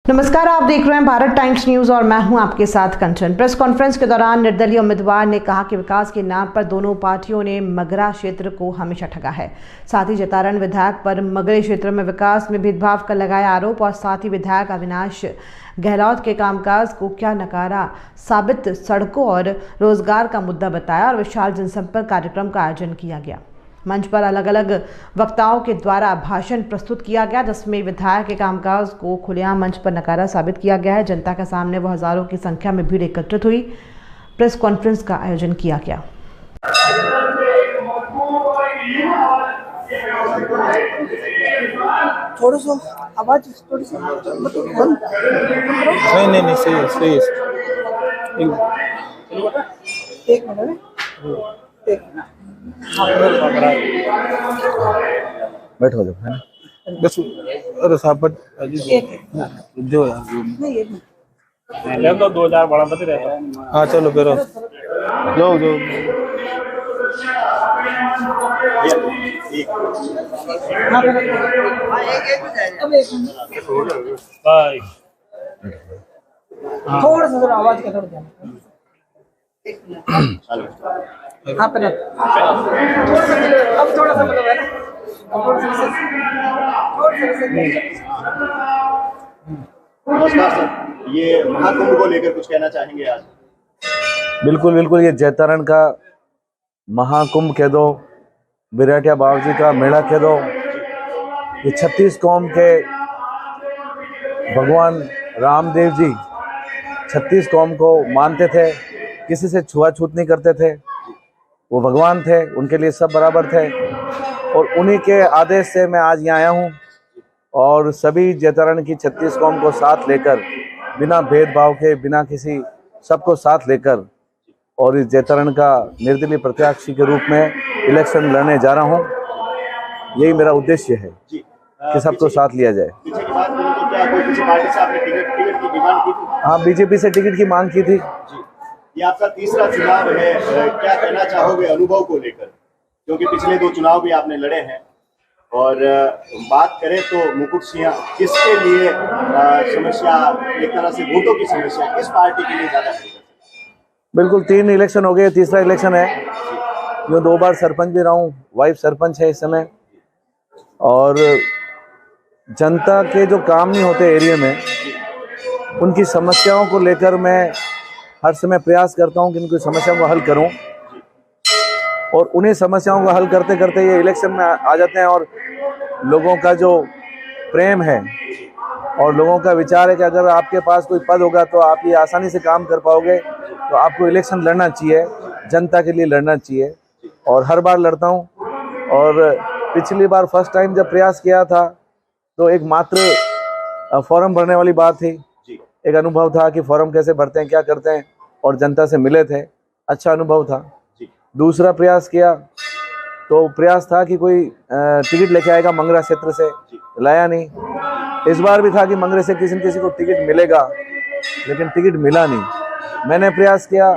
नमस्कार, आप देख रहे हैं भारत टाइम्स न्यूज और मैं हूं आपके साथ कंचन। प्रेस कॉन्फ्रेंस के दौरान निर्दलीय उम्मीदवार ने कहा कि विकास के नाम पर दोनों पार्टियों ने मगरा क्षेत्र को हमेशा ठगा है। साथ ही जतारण विधायक पर मगरे क्षेत्र में विकास में भेदभाव का लगाया आरोप और साथ ही विधायक अविनाश गहलोत के कामकाज को क्या नकारा साबित सड़कों और रोजगार का मुद्दा बताया और विशाल जनसंपर्क कार्यक्रम का आयोजन किया गया। मंच पर अलग अलग वक्ताओं के द्वारा भाषण प्रस्तुत किया गया, जिसमें विधायक के कामकाज को खुलेआम मंच पर नकारा साबित किया गया है। जनता के सामने वो हजारों की संख्या में भीड़ एकत्रित हुई। प्रेस कॉन्फ्रेंस का आयोजन किया गया। थोड़ा सा आवाज थोड़ी सी नहीं सही है एक मिनट बैठो जब है बस। अरे साहब जो ले तो 2000 बड़ा बता रहता। हाँ चलो फिर जो बाय थोड़ा सा आवाज का थोड़ा हाँ पे अब थोड़ा सा मतलब है नमस्कार सर, ये महाकुंभ को लेकर कुछ कहना चाहेंगे आज? बिल्कुल ये जैतारण का महाकुंभ कह दो, बिराटिया बाबूजी का मेला कह दो। ये 36 कौम के भगवान रामदेव जी 36 कौम को मानते थे, किसी से छुआछूत नहीं करते थे। वो भगवान थे, उनके लिए सब बराबर थे और उन्हीं के आदेश से मैं आज यहाँ आया हूँ और सभी जैतारण की 36 कौम को साथ लेकर, बिना भेदभाव के, बिना किसी, सबको साथ लेकर और इस जैतारण का निर्दलीय प्रत्याशी के रूप में इलेक्शन लड़ने जा रहा हूँ। यही मेरा उद्देश्य है कि सबको साथ लिया जाए। पीछे की बात करूं तो क्या कोई किसी पार्टी से आपने टिकट की डिमांड की थी? हाँ, बीजेपी से टिकट की मांग की थी। ये आपका तीसरा चुनाव है, क्या कहना चाहोगे अनुभव को लेकर? क्योंकि पिछले 2 चुनाव भी आपने लड़े हैं और बात करें तो मुकुट सिंह किसके लिए समस्या, एक तरह से वोटों की समस्या किस पार्टी के लिए ज्यादा है? बिल्कुल 3 इलेक्शन हो गए, तीसरा इलेक्शन है। जो 2 बार सरपंच भी रहा हूँ, वाइफ सरपंच है इस समय। और जनता के जो काम नहीं होते एरिया में, उनकी समस्याओं को लेकर मैं हर समय प्रयास करता हूं कि उनकी समस्याओं को हल करूं और उन्हीं समस्याओं को हल करते करते ये इलेक्शन में आ जाते हैं और लोगों का जो प्रेम है और लोगों का विचार है कि अगर आपके पास कोई पद होगा तो आप ये आसानी से काम कर पाओगे, तो आपको इलेक्शन लड़ना चाहिए, जनता के लिए लड़ना चाहिए। और हर बार लड़ता हूं। और पिछली बार फर्स्ट टाइम जब प्रयास किया था तो एक मात्र फॉर्म भरने वाली बात थी, एक अनुभव था कि फॉर्म कैसे भरते हैं, क्या करते हैं, और जनता से मिले थे, अच्छा अनुभव था। दूसरा प्रयास किया तो प्रयास था कि कोई टिकट लेके आएगा मंगरा क्षेत्र से, लाया नहीं। इस बार भी था कि मंगरे से किसी न किसी को टिकट मिलेगा, लेकिन टिकट मिला नहीं। मैंने प्रयास किया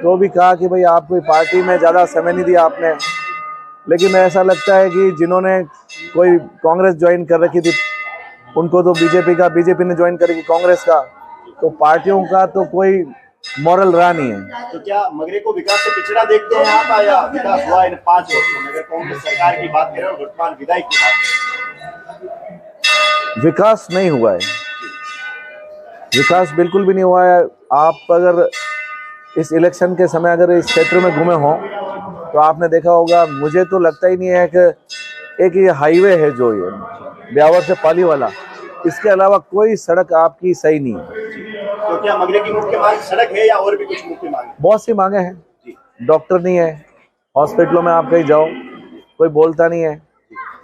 तो भी कहा कि भाई आप कोई पार्टी में ज़्यादा समय नहीं दिया आपने। लेकिन ऐसा लगता है कि जिन्होंने कोई कांग्रेस ज्वाइन कर रखी थी उनको तो बीजेपी ने ज्वाइन करेगी कांग्रेस का, तो पार्टियों का तो कोई मॉरल रहा नहीं है। तो क्या मगरे को विकास से पिछड़ा देखते हैं आप, या विकास हुआ इन 5 वर्षों में? अगर कांग्रेस सरकार की बात करें और वर्तमान विधायक की बात करें, विकास नहीं हुआ है, विकास बिल्कुल भी नहीं हुआ है। आप अगर इस इलेक्शन के समय अगर इस क्षेत्र में घूमे हों तो आपने देखा होगा, मुझे तो लगता ही नहीं है कि एक ये हाईवे है जो ये ब्यावर से पाली वाला, इसके अलावा कोई सड़क आपकी सही नहीं है। तो क्या मगरे की मुख्य मांग सड़क है या और भी कुछ मुख्य मांग है? बहुत सी मांगे हैं। डॉक्टर नहीं है, हॉस्पिटलों में आप कहीं जाओ कोई बोलता नहीं है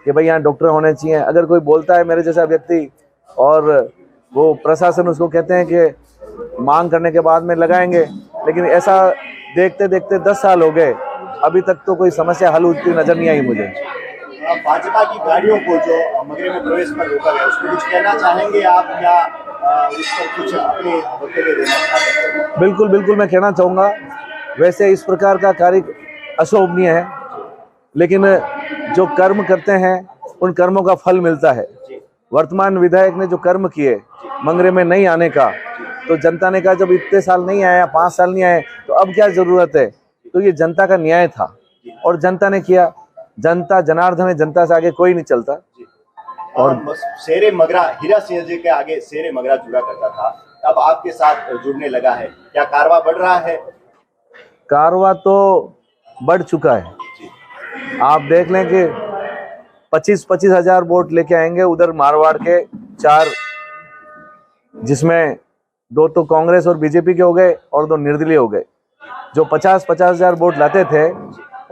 कि भाई यहाँ डॉक्टर होने चाहिए। अगर कोई बोलता है मेरे जैसा व्यक्ति और वो प्रशासन उसको कहते हैं कि मांग करने के बाद में लगाएंगे, लेकिन ऐसा देखते देखते 10 साल हो गए, अभी तक तो कोई समस्या हल होती नजर नहीं आई मुझे। भाजपा की गाड़ियों को जो मगरे में प्रवेश पर रोका गया, उसको कुछ कहना चाहेंगे आप, या उस पर कुछ अपने वक्तव्य देना चाहते हैं? बिल्कुल मैं कहना चाहूँगा। वैसे इस प्रकार का कार्य अशोभनीय है, लेकिन जो कर्म करते हैं उन कर्मों का फल मिलता है। वर्तमान विधायक ने जो कर्म किए मंगरे में नहीं आने का, तो जनता ने कहा जब इतने साल नहीं आया, 5 साल नहीं आए, तो अब क्या जरूरत है। तो ये जनता का न्याय था और जनता ने किया। जनता जनार्दन है, जनता से आगे कोई नहीं चलता। और शेरे मगरा, हीरा सिंह जी के आगे शेरे मगरा जुड़ा करता था, अब आपके साथ जुड़ने लगा है, क्या कारवा बढ़ रहा है? कारवा तो बढ़ चुका है। आप देख लें कि 25-25 हजार वोट लेके आएंगे उधर मारवाड़ के 4, जिसमें 2 तो कांग्रेस और बीजेपी के हो गए और 2 निर्दलीय हो गए। जो 50-50 हजार वोट लाते थे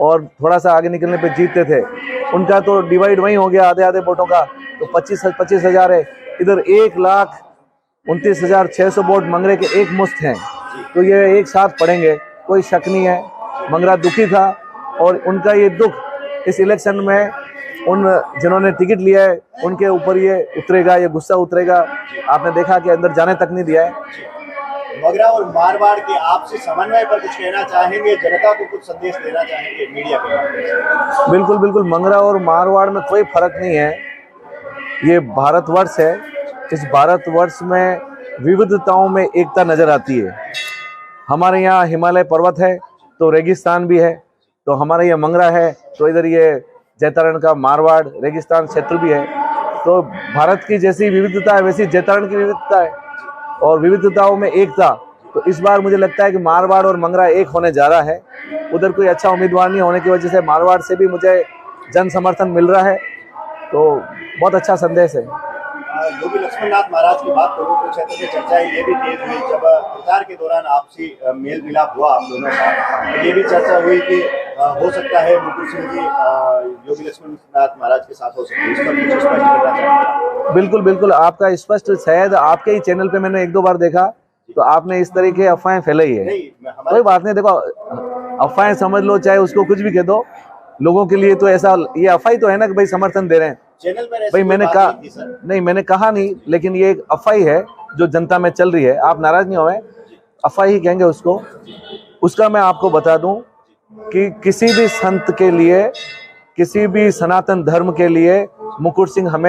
और थोड़ा सा आगे निकलने पे जीतते थे, उनका तो डिवाइड वही हो गया आधे आधे वोटों का, तो 25 हजार है। इधर 1,29,600 वोट मंगरे के एक मुश्त हैं, तो ये एक साथ पड़ेंगे, कोई शक नहीं है। मंगरा दुखी था और उनका ये दुख इस इलेक्शन में उन जिन्होंने टिकट लिया है उनके ऊपर ये उतरेगा, ये गुस्सा उतरेगा। आपने देखा कि अंदर जाने तक नहीं दिया है। मगरा और मारवाड़ के आपसी समन्वय पर कुछ कहना चाहेंगे, जनता को कुछ संदेश देना चाहेंगे मीडिया के माध्यम? बिल्कुल बिल्कुल, मंगरा और मारवाड़ में कोई फर्क नहीं है। ये भारतवर्ष है, इस भारतवर्ष में विविधताओं में एकता नजर आती है। हमारे यहाँ हिमालय पर्वत है तो रेगिस्तान भी है, तो हमारे यहाँ मंगरा है तो इधर ये जैतारण का मारवाड़ रेगिस्तान क्षेत्र भी है। तो भारत की जैसी विविधता है वैसी जैतारण की विविधता है और विविधताओं में एकता। तो इस बार मुझे लगता है कि मारवाड़ और मंगरा एक होने जा रहा है। उधर कोई अच्छा उम्मीदवार नहीं होने की वजह से मारवाड़ से भी मुझे जन समर्थन मिल रहा है, तो बहुत अच्छा संदेश है। योगी लक्ष्मणनाथ महाराज की बात करूं तो क्षेत्र में चर्चा ये भी तेज हुई जब प्रचार के दौरान आपसी मेल मिलाप हुआ आप दोनों का, ये भी चर्चा हुई कि हो सकता है मुकुट सिंह जी योगी लक्ष्मणनाथ महाराज के साथ हो सकते हैं, इस पर कुछ स्पष्ट करना चाहेंगे? बिल्कुल बिल्कुल, आपका स्पष्ट शायद आपके ही चैनल पे मैंने 1-2 बार देखा, तो आपने इस तरीके अफवाहें फैलाई है। कोई बात नहीं, देखो अफवाहें समझ लो चाहे उसको कुछ भी कह दो, लोगों के लिए तो ऐसा ये अफवाही तो है ना कि भाई समर्थन दे रहे हैं। चैनल पर भाई मैंने कहा नहीं, मैंने कहा नहीं, लेकिन ये एक अफवाही है जो जनता में चल रही है। आप नाराज नहीं होए, अफवाही ही कहेंगे उसको। उसका मैं आपको बता दूं कि किसी भी संत के लिए, किसी भी सनातन धर्म के लिए मुकुट सिंह हमें